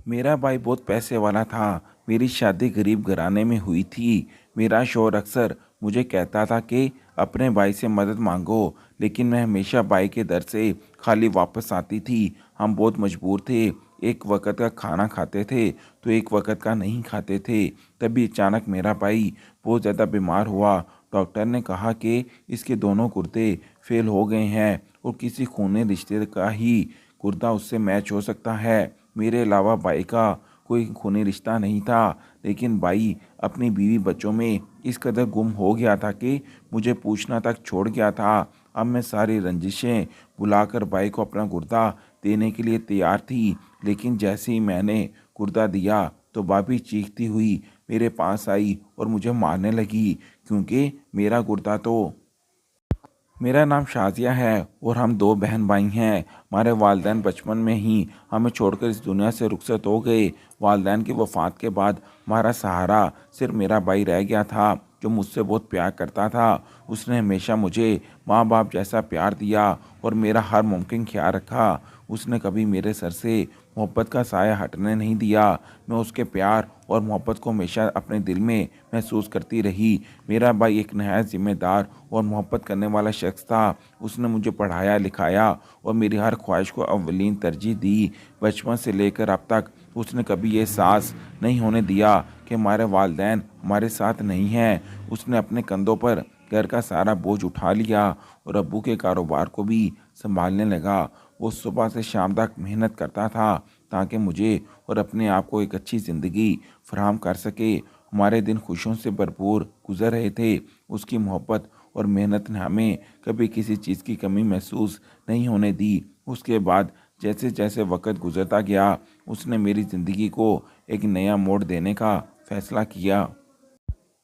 मेरा भाई बहुत पैसे वाला था। मेरी शादी गरीब घराने में हुई थी। मेरा शौहर अक्सर मुझे कहता था कि अपने भाई से मदद मांगो, लेकिन मैं हमेशा भाई के दर से खाली वापस आती थी। हम बहुत मजबूर थे। एक वक्त का खाना खाते थे तो एक वक्त का नहीं खाते थे। तभी अचानक मेरा भाई बहुत ज़्यादा बीमार हुआ। डॉक्टर ने कहा कि इसके दोनों गुर्दे फेल हो गए हैं और किसी खूनी रिश्ते का ही गुर्दा उससे मैच हो सकता है। मेरे अलावा भाई का कोई खूनी रिश्ता नहीं था, लेकिन भाई अपनी बीवी बच्चों में इस कदर गुम हो गया था कि मुझे पूछना तक छोड़ गया था। अब मैं सारी रंजिशें बुलाकर भाई को अपना गुर्दा देने के लिए तैयार थी, लेकिन जैसे ही मैंने गुर्दा दिया तो भाभी चीखती हुई मेरे पास आई और मुझे मारने लगी, क्योंकि मेरा नाम शाज़िया है और हम दो बहन भाई हैं। हमारे वालिदैन बचपन में ही हमें छोड़कर इस दुनिया से रुखसत हो गए। वालिदैन की वफ़ात के बाद हमारा सहारा सिर्फ मेरा भाई रह गया था, जो मुझसे बहुत प्यार करता था। उसने हमेशा मुझे माँ बाप जैसा प्यार दिया और मेरा हर मुमकिन ख्याल रखा। उसने कभी मेरे सर से मोहब्बत का साया हटने नहीं दिया। मैं उसके प्यार और मोहब्बत को हमेशा अपने दिल में महसूस करती रही। मेरा भाई एक नहायत ज़िम्मेदार और मोहब्बत करने वाला शख्स था। उसने मुझे पढ़ाया लिखाया और मेरी हर ख्वाहिश को अव्वलीन तरजीह दी। बचपन से लेकर अब तक उसने कभी ये एहसास नहीं होने दिया कि हमारे वालिदैन हमारे साथ नहीं हैं। उसने अपने कंधों पर घर का सारा बोझ उठा लिया और अब्बू के कारोबार को भी संभालने लगा। वो सुबह से शाम तक मेहनत करता था ताकि मुझे और अपने आप को एक अच्छी ज़िंदगी फराहम कर सके। हमारे दिन खुशियों से भरपूर गुजर रहे थे। उसकी मोहब्बत और मेहनत ने हमें कभी किसी चीज़ की कमी महसूस नहीं होने दी। उसके बाद जैसे जैसे वक्त गुजरता गया, उसने मेरी ज़िंदगी को एक नया मोड़ देने का फैसला किया।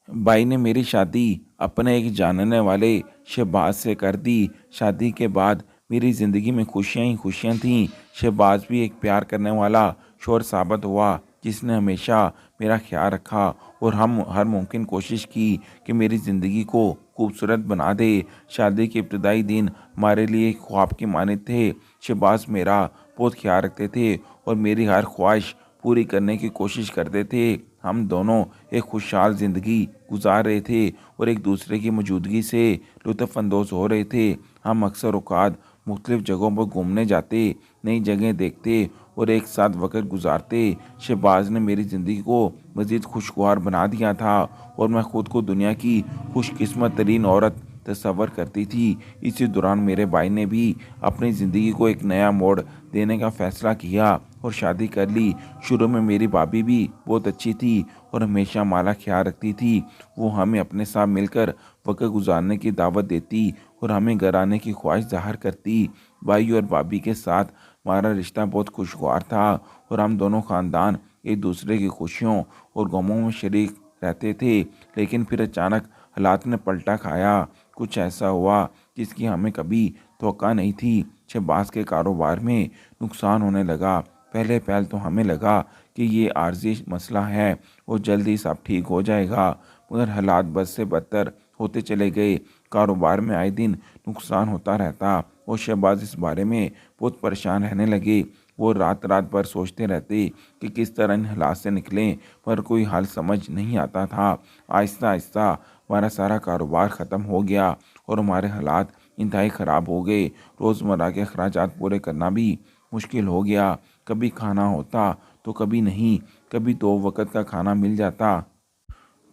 भाई ने मेरी शादी अपने एक जानने वाले शहबाज से कर दी। शादी के बाद मेरी ज़िंदगी में खुशियाँ ही खुशियाँ थीं। शहबाज भी एक प्यार करने वाला शौहर साबित हुआ, जिसने हमेशा मेरा ख्याल रखा और हम हर मुमकिन कोशिश की कि मेरी ज़िंदगी को खूबसूरत बना दे। शादी के इब्तदाई दिन हमारे लिए एक ख्वाब की मानद थे। शहबाज मेरा बहुत ख्याल रखते थे और मेरी हर ख्वाहिश पूरी करने की कोशिश करते थे। हम दोनों एक खुशहाल ज़िंदगी गुजार रहे थे और एक दूसरे की मौजूदगी से लुत्फ़अंदोज़ हो रहे थे। हम अक्सर औक़ात मुख्तलिफ़ जगहों पर घूमने जाते, नई जगह देखते और एक साथ वक़्त गुजारते। शहबाज ने मेरी ज़िंदगी को मज़ीद खुशगवार बना दिया था और मैं ख़ुद को दुनिया की खुशकिस्मत तरीन औरत तस्वर करती थी। इसी दौरान मेरे भाई ने भी अपनी ज़िंदगी को एक नया मोड़ देने का फ़ैसला किया और शादी कर ली। शुरू में मेरी भाभी भी बहुत अच्छी थी और हमेशा हमारा ख्याल रखती थी। वो हमें अपने साथ मिलकर वक़्त गुजारने की दावत देती और हमें घर आने की ख्वाहिश ज़ाहिर करती। भाई और भाभी के साथ हमारा रिश्ता बहुत खुशगवार था और हम दोनों ख़ानदान एक दूसरे की खुशियों और गमों में शरीक रहते थे। लेकिन फिर अचानक हालात ने पलटा खाया। कुछ ऐसा हुआ जिसकी हमें कभी तवक्को नहीं थी। शहबाज के कारोबार में नुकसान होने लगा। पहले पहल तो हमें लगा कि ये आर्जी मसला है और जल्द ही सब ठीक हो जाएगा, मगर हालात बद से बदतर होते चले गए। कारोबार में आए दिन नुकसान होता रहता और शहबाज इस बारे में बहुत परेशान रहने लगे। वो रात रात भर सोचते रहते कि किस तरह इन हालात से निकलें, पर कोई हल समझ नहीं आता था। आहिस्ता आहिस्ता हमारा सारा कारोबार ख़त्म हो गया और हमारे हालात इंतहाई ख़राब हो गए। रोज़मर्रा के अखराजात पूरे करना भी मुश्किल हो गया। कभी खाना होता तो कभी नहीं, कभी दो वक़्त का खाना मिल जाता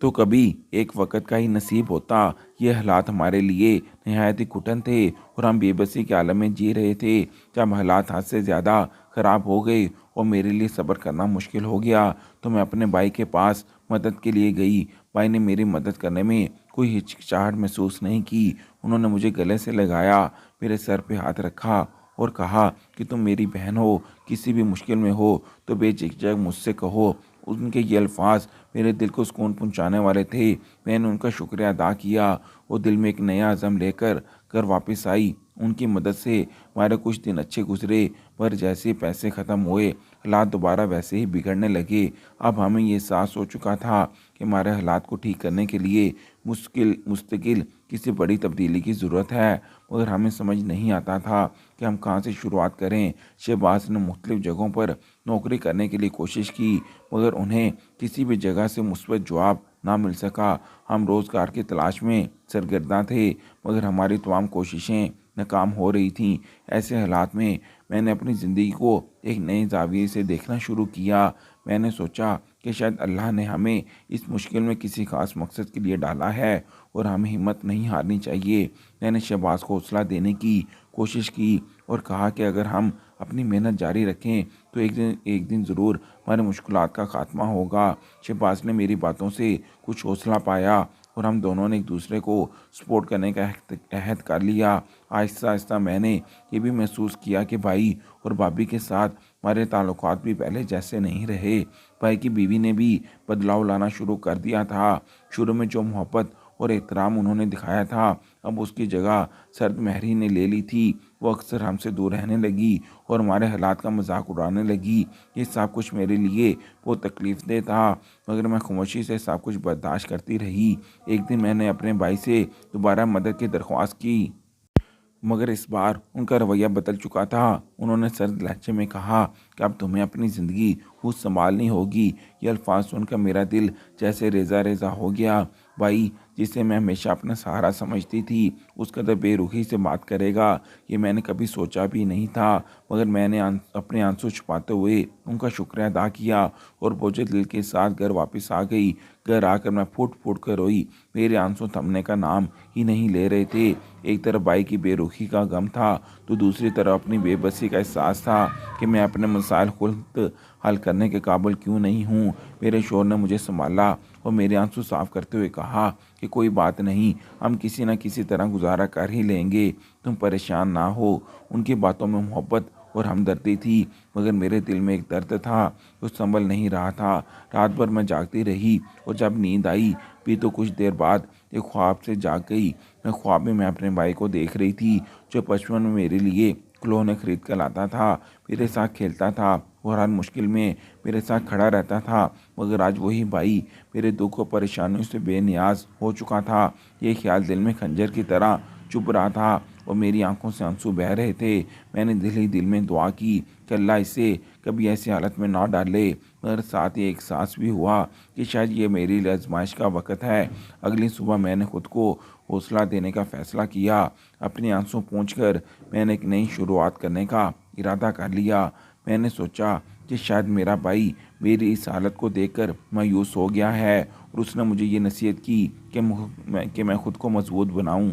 तो कभी एक वक़्त का ही नसीब होता। ये हालात हमारे लिए नहायत ही घुटन थे और हम बेबसी के आलम में जी रहे थे। जब हालात हद से ज़्यादा ख़राब हो गए और मेरे लिए सब्र करना मुश्किल हो गया, तो मैं अपने भाई के पास मदद के लिए गई। भाई ने मेरी मदद करने में कोई हिचकिचाहट महसूस नहीं की। उन्होंने मुझे गले से लगाया, मेरे सर पे हाथ रखा और कहा कि तुम मेरी बहन हो, किसी भी मुश्किल में हो तो बेझिझक मुझसे कहो। उनके ये अल्फाज मेरे दिल को सुकून पहुंचाने वाले थे। मैंने उनका शुक्रिया अदा किया और दिल में एक नया अज़म लेकर घर वापस आई। उनकी मदद से हमारे कुछ दिन अच्छे गुजरे, पर जैसे ही पैसे ख़त्म हुए हालात दोबारा वैसे ही बिगड़ने लगे। अब हमें ये एहसास हो चुका था कि हमारे हालात को ठीक करने के लिए मुस्तकिल किसी बड़ी तब्दीली की ज़रूरत है, मगर हमें समझ नहीं आता था कि हम कहाँ से शुरुआत करें। शहबाज ने मुख्तलिफ़ जगहों पर नौकरी करने के लिए कोशिश की, मगर उन्हें किसी भी जगह से मुस्बत जवाब ना मिल सका। हम रोज़गार की तलाश में सरगर्दा थे, मगर हमारी तमाम कोशिशें नाकाम हो रही थीं। ऐसे हालात में मैंने अपनी ज़िंदगी को एक नए ज़ाविये से देखना शुरू किया। मैंने सोचा कि शायद अल्लाह ने हमें इस मुश्किल में किसी ख़ास मकसद के लिए डाला है और हमें हिम्मत नहीं हारनी चाहिए। मैंने शहबाज को हौसला देने की कोशिश की और कहा कि अगर हम अपनी मेहनत जारी रखें तो एक दिन ज़रूर हमारी मुश्किलात का ख़ात्मा होगा। शहबाज ने मेरी बातों से कुछ हौसला पाया और हम दोनों ने एक दूसरे को सपोर्ट करने का अहद कर लिया। आहिस्ता आहिस्ता मैंने ये भी महसूस किया कि भाई और भाभी के साथ हमारे ताल्लुकात भी पहले जैसे नहीं रहे। भाई की बीवी ने भी बदलाव लाना शुरू कर दिया था। शुरू में जो मोहब्बत और एहतराम उन्होंने दिखाया था, अब उसकी जगह सर्द महरी ने ले ली थी। वो अक्सर हमसे दूर रहने लगी और हमारे हालात का मजाक उड़ाने लगी। ये सब कुछ मेरे लिए बहुत तकलीफ़देह था, मगर मैं खामोशी से सब कुछ बर्दाश्त करती रही। एक दिन मैंने अपने भाई से दोबारा मदद की दरख्वास्त की, मगर इस बार उनका रवैया बदल चुका था। उन्होंने सर्द लहजे में कहा कि अब तुम्हें अपनी ज़िंदगी खुद संभालनी होगी। ये अल्फाज सुनकर मेरा दिल जैसे रेज़ा रेज़ा हो गया। भाई, जिसे मैं हमेशा अपना सहारा समझती थी, उस कदर बेरुखी से बात करेगा, ये मैंने कभी सोचा भी नहीं था। मगर मैंने अपने आंसू छुपाते हुए उनका शुक्रिया अदा किया और बोझिल दिल के साथ घर वापस आ गई। घर आकर मैं फूट फूट कर रोई। मेरे आंसू थमने का नाम ही नहीं ले रहे थे। एक तरफ भाई की बेरुखी का गम था, तो दूसरी तरफ अपनी बेबसी का एहसास था कि मैं अपने मसाइल खुद हल करने के काबिल क्यों नहीं हूँ। मेरे शोहर ने मुझे संभाला और मेरे आंसू साफ करते हुए कहा कि कोई बात नहीं, हम किसी न किसी तरह गुजारा कर ही लेंगे, तुम परेशान ना हो। उनकी बातों में मोहब्बत और हमदर्दी थी, मगर मेरे दिल में एक दर्द था जो संभल नहीं रहा था। रात भर मैं जागती रही और जब नींद आई भी तो कुछ देर बाद एक ख्वाब से जाग गई। ख्वाब में मैं अपने भाई को देख रही थी, जो बचपन में मेरे लिए खिलौने खरीद कर लाता था, मेरे साथ खेलता था और हर मुश्किल में मेरे साथ खड़ा रहता था। मगर आज वही भाई मेरे दुख और परेशानियों से बेनियाज हो चुका था। ये ख्याल दिल में खंजर की तरह चुभ रहा था और मेरी आंखों से आंसू बह रहे थे। मैंने दिल ही दिल में दुआ की कि अल्लाह इसे कभी ऐसी हालत में ना डाले, मगर साथ ही एक सांस भी हुआ कि शायद ये मेरी लिए आजमाइश का वक़्त है। अगली सुबह मैंने खुद को हौसला देने का फ़ैसला किया। अपने आंसू पोंछकर मैंने एक नई शुरुआत करने का इरादा कर लिया। मैंने सोचा कि शायद मेरा भाई मेरी इस हालत को देखकर मायूस हो गया है और उसने मुझे ये नसीहत की कि मैं खुद को मजबूत बनाऊं।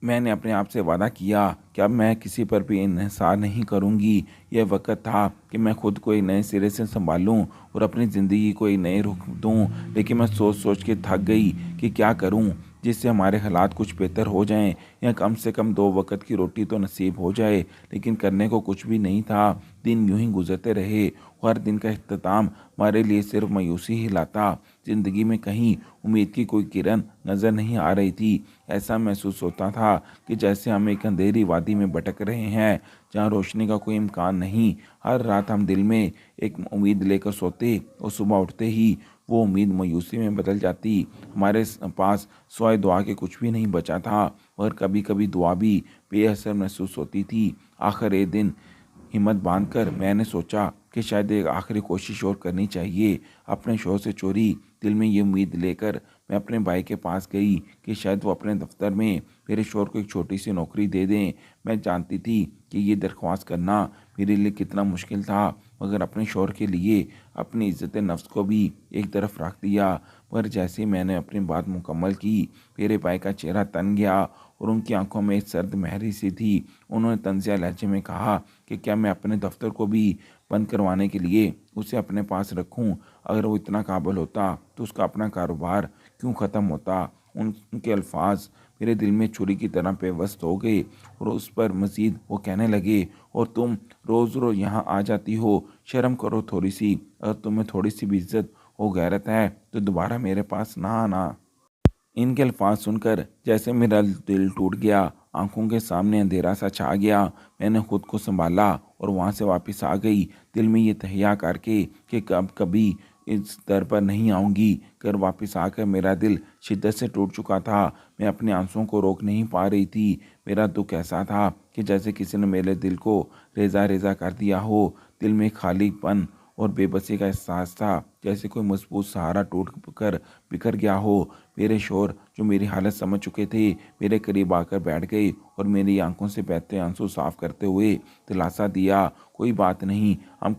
मैंने अपने आप से वादा किया कि अब मैं किसी पर भी इन्हिसार नहीं करूंगी। यह वक्त था कि मैं खुद को एक नए सिरे से संभालूं और अपनी ज़िंदगी को एक नए रुख दूं। लेकिन मैं सोच सोच के थक गई कि क्या करूं जिससे हमारे हालात कुछ बेहतर हो जाएं, या कम से कम 2 वक्त की रोटी तो नसीब हो जाए। लेकिन करने को कुछ भी नहीं था। दिन यूं ही गुजरते रहे। हर दिन का इख्तिताम हमारे लिए सिर्फ मायूसी ही लाता। ज़िंदगी में कहीं उम्मीद की कोई किरण नज़र नहीं आ रही थी। ऐसा महसूस होता था कि जैसे हम एक अंधेरी वादी में भटक रहे हैं, जहाँ रोशनी का कोई इम्कान नहीं। हर रात हम दिल में एक उम्मीद लेकर सोते और सुबह उठते ही वो उम्मीद मायूसी में बदल जाती। हमारे पास सिवाय दुआ के कुछ भी नहीं बचा था, और कभी कभी दुआ भी बेअसर महसूस होती थी। आखिर एक दिन हिम्मत बांधकर मैंने सोचा कि शायद एक आखिरी कोशिश और करनी चाहिए। अपने शौहर से चोरी दिल में ये उम्मीद लेकर मैं अपने भाई के पास गई कि शायद वो अपने दफ्तर में मेरे शौहर को एक छोटी सी नौकरी दे दें। मैं जानती थी कि ये दरख्वास्त करना मेरे लिए कितना मुश्किल था, मगर अपने शौहर के लिए अपनी इज़्ज़त नफ्स को भी एक तरफ रख दिया। पर जैसे ही मैंने अपनी बात मुकम्मल की, मेरे भाई का चेहरा तन गया और उनकी आंखों में एक सर्द महरी सी थी। उन्होंने तंजिया लहजे में कहा कि क्या मैं अपने दफ्तर को भी बंद करवाने के लिए उसे अपने पास रखूं? अगर वो इतना काबिल होता तो उसका अपना कारोबार क्यों ख़त्म होता? उनके अल्फाज मेरे दिल में छुरी की तरह पेवस्त हो गए। और उस पर मज़ीद वो कहने लगे, और तुम रोज़ रोज़ यहाँ आ जाती हो, शर्म करो थोड़ी सी। अगर तुम्हें थोड़ी सी भी इज्जत और गैरत है तो दोबारा मेरे पास ना आना। इनके अल्फाज सुनकर जैसे मेरा दिल टूट गया। आंखों के सामने अंधेरा सा छा गया। मैंने खुद को संभाला और वहाँ से वापस आ गई, दिल में ये तहिया करके कि कब कभी इस दर पर नहीं आऊँगी। घर वापस आकर मेरा दिल शिद्दत से टूट चुका था। मैं अपने आंसुओं को रोक नहीं पा रही थी। मेरा दुख ऐसा था कि जैसे किसी ने मेरे दिल को रेजा रेजा कर दिया हो। दिल में खालीपन और बेबसी का एहसास था, जैसे कोई मजबूत सहारा टूट कर बिखर गया हो। मेरे शोर जो मेरी हालत समझ चुके थे, मेरे करीब आकर बैठ गए और मेरी आंखों से बहते आंसू साफ करते हुए दिलासा दिया, कोई बात नहीं, हम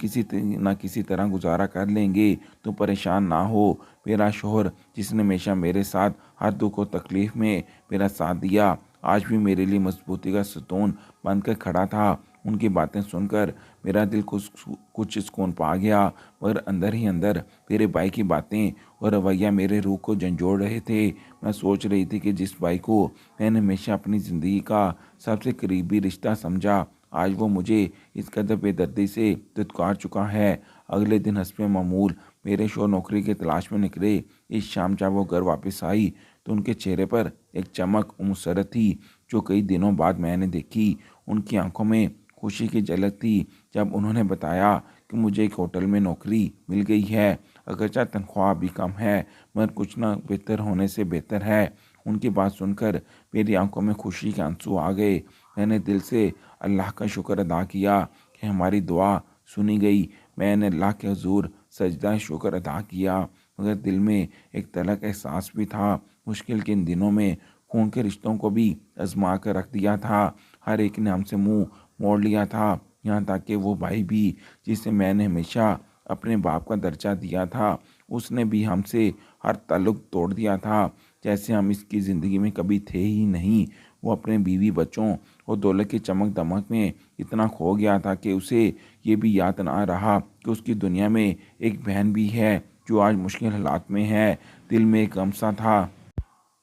ना किसी तरह गुजारा कर लेंगे, तुम परेशान ना हो। मेरा शोहर जिसने हमेशा मेरे साथ हर दुख और तकलीफ में मेरा साथ दिया, आज भी मेरे लिए मजबूती का सतून बनकर खड़ा था। उनकी बातें सुनकर मेरा दिल कुछ सुकून पा गया, मगर अंदर ही अंदर मेरे भाई की बातें और रवैया मेरे रूह को झंझोड़ रहे थे। मैं सोच रही थी कि जिस भाई को मैंने हमेशा अपनी ज़िंदगी का सबसे करीबी रिश्ता समझा, आज वो मुझे इस कदर बेदर्दी से दुत्कार चुका है। अगले दिन हस्बे मामूल मेरे शोहर नौकरी की तलाश में निकले। इस शाम जब वो घर वापस आई तो उनके चेहरे पर एक चमक और मुसरत थी जो कई दिनों बाद मैंने देखी। उनकी आंखों में खुशी की झलक थी जब उन्होंने बताया कि मुझे एक होटल में नौकरी मिल गई है। अगरचे तनख्वाह अभी कम है, मगर कुछ ना बेहतर होने से बेहतर है। उनकी बात सुनकर मेरी आंखों में खुशी के आंसू आ गए। मैंने दिल से अल्लाह का शुक्र अदा किया कि हमारी दुआ सुनी गई। मैंने अल्लाह के हुजूर सजदा शुक्र अदा किया, मगर दिल में एक तलक एहसास भी था। मुश्किल के इन दिनों में खून के रिश्तों को भी आजमा कर रख दिया था। हर एक ने हमसे मुंह मोड़ लिया था, यहाँ तक कि वो भाई भी जिसे मैंने हमेशा अपने बाप का दर्जा दिया था, उसने भी हमसे हर ताल्लुक तोड़ दिया था, जैसे हम इसकी ज़िंदगी में कभी थे ही नहीं। वो अपने बीवी बच्चों और दौलत की चमक दमक में इतना खो गया था कि उसे ये भी याद ना रहा कि उसकी दुनिया में एक बहन भी है जो आज मुश्किल हालात में है। दिल में एक गम सा था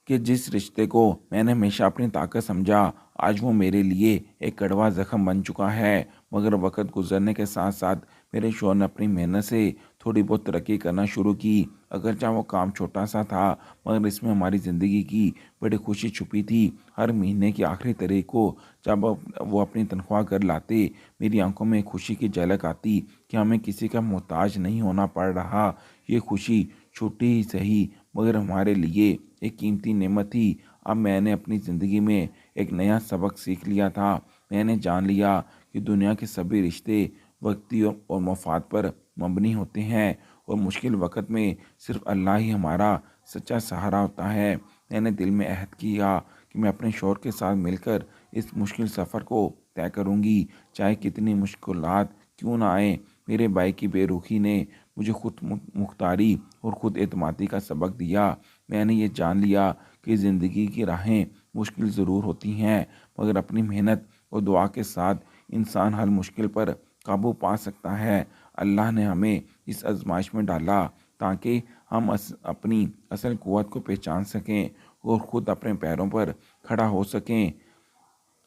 कि जिस रिश्ते को मैंने हमेशा अपनी ताकत समझा, आज वो मेरे लिए एक कड़वा जख्म बन चुका है। मगर वक्त गुजरने के साथ साथ मेरे शौहर ने अपनी मेहनत से थोड़ी बहुत तरक्की करना शुरू की। अगरचे वो काम छोटा सा था, मगर इसमें हमारी ज़िंदगी की बड़ी खुशी छुपी थी। हर महीने की आखिरी तारीख को जब वो अपनी तनख्वाह घर लाते, मेरी आंखों में खुशी की झलक आती कि हमें किसी का मोहताज नहीं होना पड़ रहा। ये खुशी छोटी ही सही, मगर हमारे लिए एक कीमती नेमत थी। अब मैंने अपनी ज़िंदगी में एक नया सबक सीख लिया था। मैंने जान लिया कि दुनिया के सभी रिश्ते वक्ती और मफाद पर मबनी होते हैं, और मुश्किल वक़्त में सिर्फ अल्लाह ही हमारा सच्चा सहारा होता है। मैंने दिल में अहद किया कि मैं अपने शौहर के साथ मिलकर इस मुश्किल सफ़र को तय करूँगी, चाहे कितनी मुश्किलात क्यों ना आए। मेरे भाई की बेरुखी ने मुझे खुद मुख्तारी और ख़ुद एतमादी का सबक दिया। मैंने ये जान लिया कि ज़िंदगी की राहें मुश्किल ज़रूर होती हैं, मगर अपनी मेहनत और दुआ के साथ इंसान हर मुश्किल पर काबू पा सकता है। अल्लाह ने हमें इस आजमाइश में डाला ताकि हम अपनी असल क़ुव्वत को पहचान सकें और ख़ुद अपने पैरों पर खड़ा हो सकें।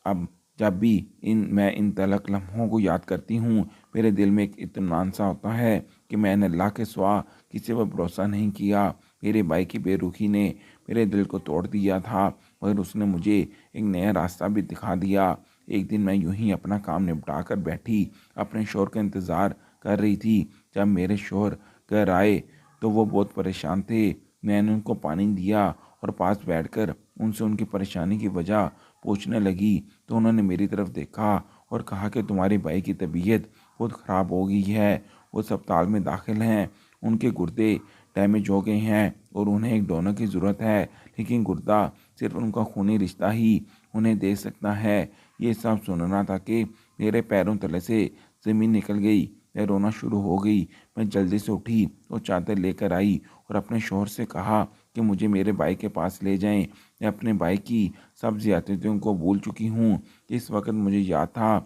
अब जब भी मैं इन तलख लम्हों को याद करती हूँ, मेरे दिल में एक इत्मीनान सा होता है कि मैंने अल्लाह के सिवा किसी पर भरोसा नहीं किया। मेरे भाई की बेरुखी ने मेरे दिल को तोड़ दिया था, मगर उसने मुझे एक नया रास्ता भी दिखा दिया। एक दिन मैं यूं ही अपना काम निपटा कर बैठी अपने शौहर का इंतज़ार कर रही थी। जब मेरे शौहर घर आए तो वो बहुत परेशान थे। मैंने उनको पानी दिया और पास बैठकर उनसे उनकी परेशानी की वजह पूछने लगी, तो उन्होंने मेरी तरफ देखा और कहा कि तुम्हारे भाई की तबीयत बहुत ख़राब हो गई है, वो अस्पताल में दाखिल हैं, उनके गुर्दे डैमेज हो गए हैं और उन्हें एक डोनर की ज़रूरत है, लेकिन गुर्दा सिर्फ उनका खूनी रिश्ता ही उन्हें दे सकता है। ये सब सुनना था कि मेरे पैरों तले से ज़मीन निकल गई। मैं रोना शुरू हो गई। मैं जल्दी से उठी और चादर लेकर आई और अपने शौहर से कहा कि मुझे मेरे भाई के पास ले जाएं। मैं अपने भाई की सब ज़्यादतियों को भूल चुकी हूँ। इस वक्त मुझे याद था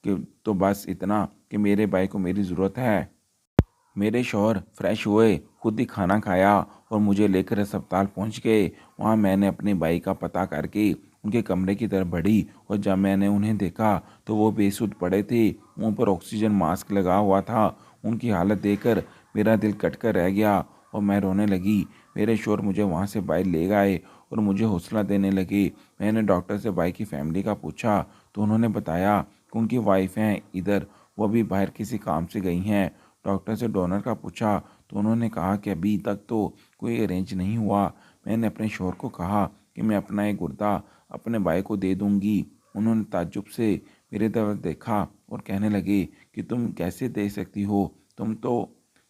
कि तो बस इतना कि मेरे भाई को मेरी ज़रूरत है। मेरे शौहर फ्रेश हुए, खुद ही खाना खाया और मुझे लेकर अस्पताल पहुंच गए। वहां मैंने अपने भाई का पता करके उनके कमरे की तरफ बढ़ी, और जब मैंने उन्हें देखा तो वो बेसुध पड़े थे, मुंह पर ऑक्सीजन मास्क लगा हुआ था। उनकी हालत देखकर मेरा दिल कट कर रह गया और मैं रोने लगी। मेरे शौहर मुझे वहां से बाहर ले गए और मुझे हौसला देने लगे। मैंने डॉक्टर से भाई की फैमिली का पूछा तो उन्होंने बताया कि उनकी वाइफ हैं इधर, वो अभी बाहर किसी काम से गई हैं। डॉक्टर से डोनर का पूछा तो उन्होंने कहा कि अभी तक तो कोई अरेंज नहीं हुआ। मैंने अपने शौहर को कहा कि मैं अपना एक गुर्दा अपने भाई को दे दूंगी। उन्होंने ताज्जुब से मेरे तरफ देखा और कहने लगे कि तुम कैसे दे सकती हो, तुम तो।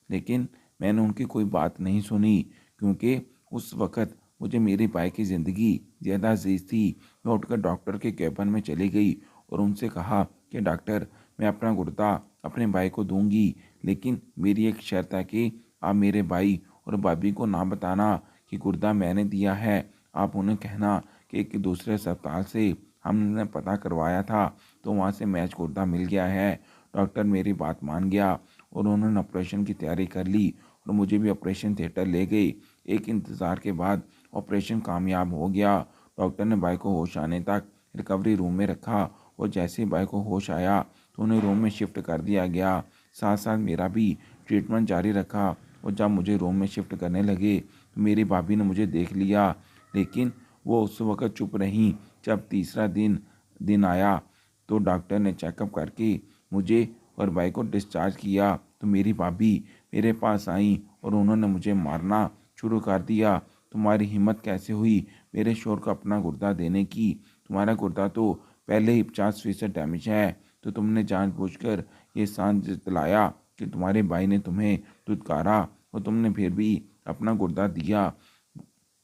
लेकिन मैंने उनकी कोई बात नहीं सुनी, क्योंकि उस वक़्त मुझे मेरे भाई की ज़िंदगी ज़्यादा अजीज़ थी। मैं उठकर डॉक्टर के केबिन में चली गई और उनसे कहा कि डॉक्टर, मैं अपना गुर्दा अपने भाई को दूंगी, लेकिन मेरी एक शर्त है कि आप मेरे भाई और भाभी को ना बताना कि गुर्दा मैंने दिया है। आप उन्हें कहना कि एक दूसरे अस्पताल से हमने पता करवाया था तो वहाँ से मैच गुर्दा मिल गया है। डॉक्टर मेरी बात मान गया और उन्होंने ऑपरेशन की तैयारी कर ली और मुझे भी ऑपरेशन थिएटर ले गए। एक इंतज़ार के बाद ऑपरेशन कामयाब हो गया। डॉक्टर ने भाई को होश आने तक रिकवरी रूम में रखा और जैसे ही भाई को होश आया तो उन्हें रूम में शिफ्ट कर दिया गया। साथ साथ मेरा भी ट्रीटमेंट जारी रखा और जब मुझे रूम में शिफ्ट करने लगे तो मेरी भाभी ने मुझे देख लिया, लेकिन वो उस वक़्त चुप रहीं। जब तीसरा दिन आया तो डॉक्टर ने चेकअप करके मुझे और भाई को डिस्चार्ज किया तो मेरी भाभी मेरे पास आई और उन्होंने मुझे मारना शुरू कर दिया। तुम्हारी हिम्मत कैसे हुई मेरे शौहर को अपना गुर्दा देने की? तुम्हारा गुर्दा तो पहले ही 50% डैमेज है, तो तुमने जानबूझकर ये सांझ जतलाया कि तुम्हारे भाई ने तुम्हें धुतकारा और तुमने फिर भी अपना गुर्दा दिया।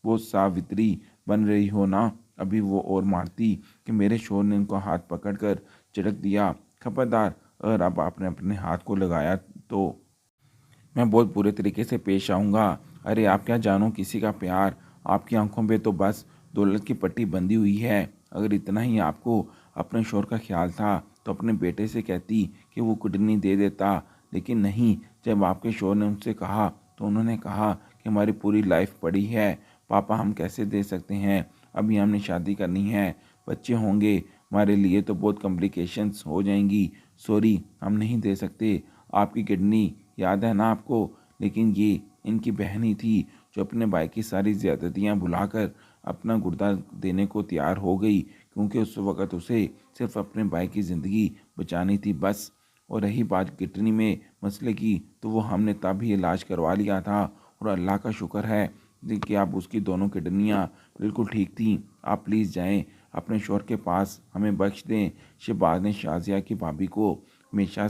वो सावित्री बन रही हो ना? अभी वो और मारती कि मेरे शौहर ने उनको हाथ पकड़कर झटक दिया। खबरदार, अगर अब आपने अपने हाथ को लगाया तो मैं बहुत बुरे तरीके से पेश आऊँगा। अरे आप क्या जानो किसी का प्यार, आपकी आंखों पे तो बस दौलत की पट्टी बंधी हुई है। अगर इतना ही आपको अपने शौहर का ख्याल था तो अपने बेटे से कहती कि वो किडनी दे देता, लेकिन नहीं। जब आपके शौहर ने उनसे कहा तो उन्होंने कहा कि हमारी पूरी लाइफ पड़ी है, पापा हम कैसे दे सकते हैं, अभी हमने शादी करनी है, बच्चे होंगे, हमारे लिए तो बहुत कॉम्प्लिकेशंस हो जाएंगी, सॉरी हम नहीं दे सकते। आपकी किडनी याद है ना आपको? लेकिन ये इनकी बहन ही थी जो अपने भाई की सारी ज़्यादतियाँ भुलाकर अपना गुर्दा देने को तैयार हो गई, क्योंकि उस वक़्त उसे सिर्फ अपने भाई की ज़िंदगी बचानी थी बस। और रही बात किडनी में मसले की, तो वो हमने तब ही इलाज करवा लिया था और अल्लाह का शुक्र है कि अब उसकी दोनों किडनियाँ बिल्कुल ठीक थीं। आप प्लीज़ जाएं अपने शौहर के पास, हमें बख्श दें। शहबाज ने शाजिया की भाभी को हमेशा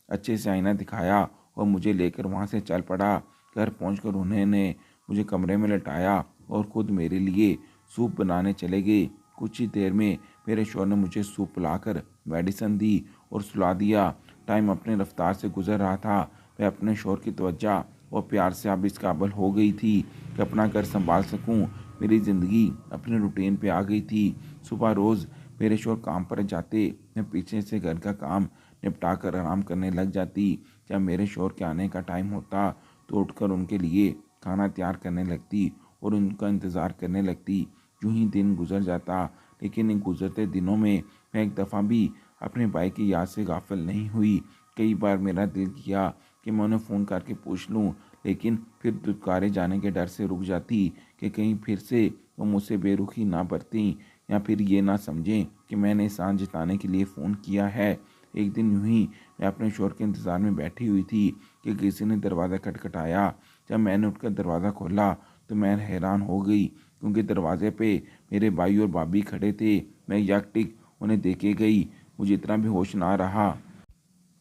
अच्छे से आईना दिखाया और मुझे लेकर वहाँ से चल पड़ा। घर पहुँचकर उन्होंने मुझे कमरे में लटाया और ख़ुद मेरे लिए सूप बनाने चले गए। कुछ ही देर में मेरे शौहर ने मुझे सूप पिलाकर मेडिसिन दी और सुला दिया। टाइम अपने रफ्तार से गुजर रहा था। मैं अपने शौहर की तवज्जो और प्यार से अब इस काबिल हो गई थी कि अपना घर संभाल सकूं। मेरी ज़िंदगी अपने रूटीन पे आ गई थी। सुबह रोज़ मेरे शौहर काम पर जाते, मैं पीछे से घर का काम निपटा कर आराम करने लग जाती। जब मेरे शौहर के आने का टाइम होता तो उठकर उनके लिए खाना तैयार करने लगती और उनका इंतज़ार करने लगती। यूं ही दिन गुजर जाता, लेकिन इन गुजरते दिनों में मैं एक दफ़ा भी अपने भाई की याद से गाफिल नहीं हुई। कई बार मेरा दिल किया कि मैं उन्हें फ़ोन करके पूछ लूं, लेकिन फिर दुत्कारे जाने के डर से रुक जाती कि कहीं फिर से वो मुझसे बेरुखी ना बरतीं या फिर ये ना समझें कि मैंने एहसान जताने के लिए फ़ोन किया है। एक दिन यूं ही मैं अपने शौहर के इंतज़ार में बैठी हुई थी कि किसी ने दरवाज़ा खटखटाया। जब मैंने उठकर दरवाज़ा खोला तो मैं हैरान हो गई, क्योंकि दरवाजे पे मेरे भाई और भाभी खड़े थे। मैं यकटिक उन्हें देखे गई। मुझे इतना भी होश ना रहा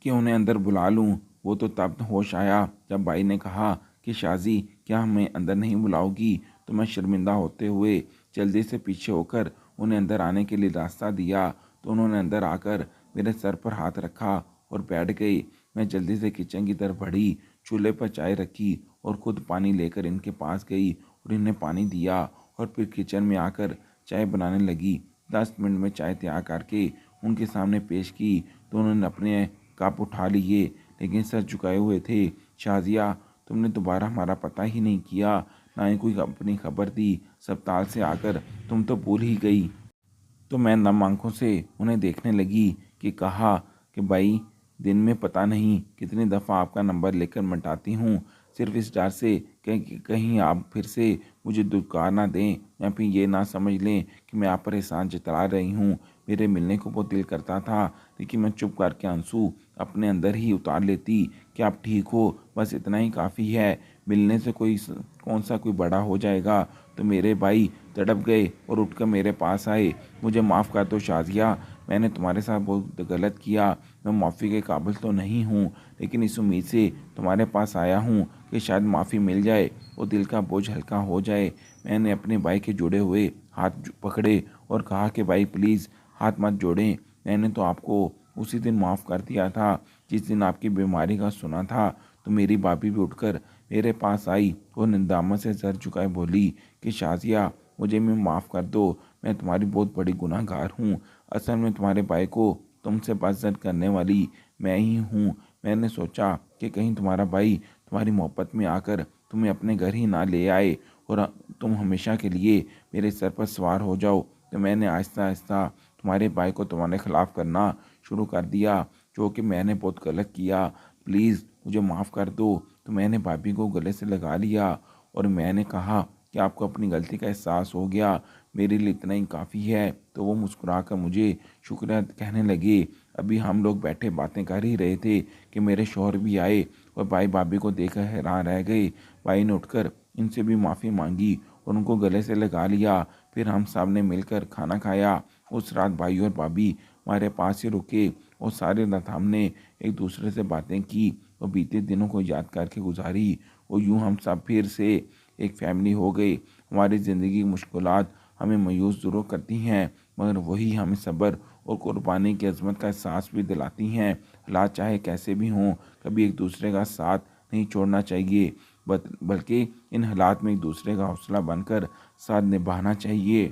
कि उन्हें अंदर बुला लूं। वो तो तब होश आया जब भाई ने कहा कि शाजी क्या हमें अंदर नहीं बुलाओगी? तो मैं शर्मिंदा होते हुए जल्दी से पीछे होकर उन्हें अंदर आने के लिए रास्ता दिया। तो उन्होंने अंदर आकर मेरे सर पर हाथ रखा और बैठ गए। मैं जल्दी से किचन की तरफ बढ़ी, चूल्हे पर चाय रखी और खुद पानी लेकर इनके पास गई और इन्हें पानी दिया और फिर किचन में आकर चाय बनाने लगी। 10 मिनट में चाय तैयार करके उनके सामने पेश की तो उन्होंने अपने कप उठा लिए, लेकिन सर झुकाए हुए थे। शाजिया, तुमने दोबारा हमारा पता ही नहीं किया, ना ही कोई अपनी खबर दी। अस्पताल से आकर तुम तो भूल ही गई। तो मैं नम आंखों से उन्हें देखने लगी कि कहा कि भाई, दिन में पता नहीं कितनी दफ़ा आपका नंबर लेकर मिटाती हूँ, सिर्फ इस डर से कि कहीं आप फिर से मुझे दुत्कार ना दें या फिर ये ना समझ लें कि मैं आप पर एहसान जता रही हूँ। मेरे मिलने को बहुत दिल करता था, लेकिन मैं चुप करके आंसू अपने अंदर ही उतार लेती कि आप ठीक हो, बस इतना ही काफ़ी है। मिलने से कौन सा कोई बड़ा हो जाएगा। तो मेरे भाई तड़प गए और उठकर मेरे पास आए। मुझे माफ़ कर दो शाज़िया, मैंने तुम्हारे साथ बहुत गलत किया। मैं माफ़ी के काबिल तो नहीं हूँ, लेकिन इस उम्मीद से तुम्हारे पास आया हूँ कि शायद माफ़ी मिल जाए और दिल का बोझ हल्का हो जाए। मैंने अपने भाई के जुड़े हुए हाथ पकड़े और कहा कि भाई प्लीज़ हाथ मत जोड़ें। मैंने तो आपको उसी दिन माफ़ कर दिया था जिस दिन आपकी बीमारी का सुना था। तो मेरी भाभी भी उठकर मेरे पास आई और निदामत से सर झुकाए बोली कि शाज़िया, मुझे मैं माफ़ कर दो, मैं तुम्हारी बहुत बड़ी गुनहगार हूँ। असल में तुम्हारे भाई को तुमसे बातचीत करने वाली मैं ही हूँ। मैंने सोचा कि कहीं तुम्हारा भाई तुम्हारी मोहब्बत में आकर तुम्हें अपने घर ही ना ले आए और तुम हमेशा के लिए मेरे सर पर सवार हो जाओ। तो मैंने आहिस्ता आहिस्ता तुम्हारे भाई को तुम्हारे खिलाफ़ करना शुरू कर दिया, जो कि मैंने बहुत गलत किया। प्लीज़ मुझे माफ़ कर दो। तो मैंने भाभी को गले से लगा लिया और मैंने कहा कि आपको अपनी गलती का एहसास हो गया, मेरे लिए इतना ही काफ़ी है। तो वो मुस्कुराकर मुझे शुक्रिया कहने लगे। अभी हम लोग बैठे बातें कर ही रहे थे कि मेरे शौहर भी आए और भाई भाभी को देखकर हैरान रह गए। भाई ने उठकर इनसे भी माफ़ी मांगी और उनको गले से लगा लिया। फिर हम सब ने मिलकर खाना खाया। उस रात भाई और भाभी हमारे पास ही रुके और सारी रात हमने एक दूसरे से बातें की और बीते दिनों को याद करके गुजारी। और यूँ हम सब फिर से एक फैमिली हो गए। हमारी ज़िंदगी की मुश्किलात हमें मायूस ज़रूर करती हैं, मगर वही हमें सब्र और कुर्बानी की अज़मत का एहसास भी दिलाती हैं। हालात चाहे कैसे भी हों, कभी एक दूसरे का साथ नहीं छोड़ना चाहिए, बल्कि इन हालात में एक दूसरे का हौसला बनकर साथ निभाना चाहिए।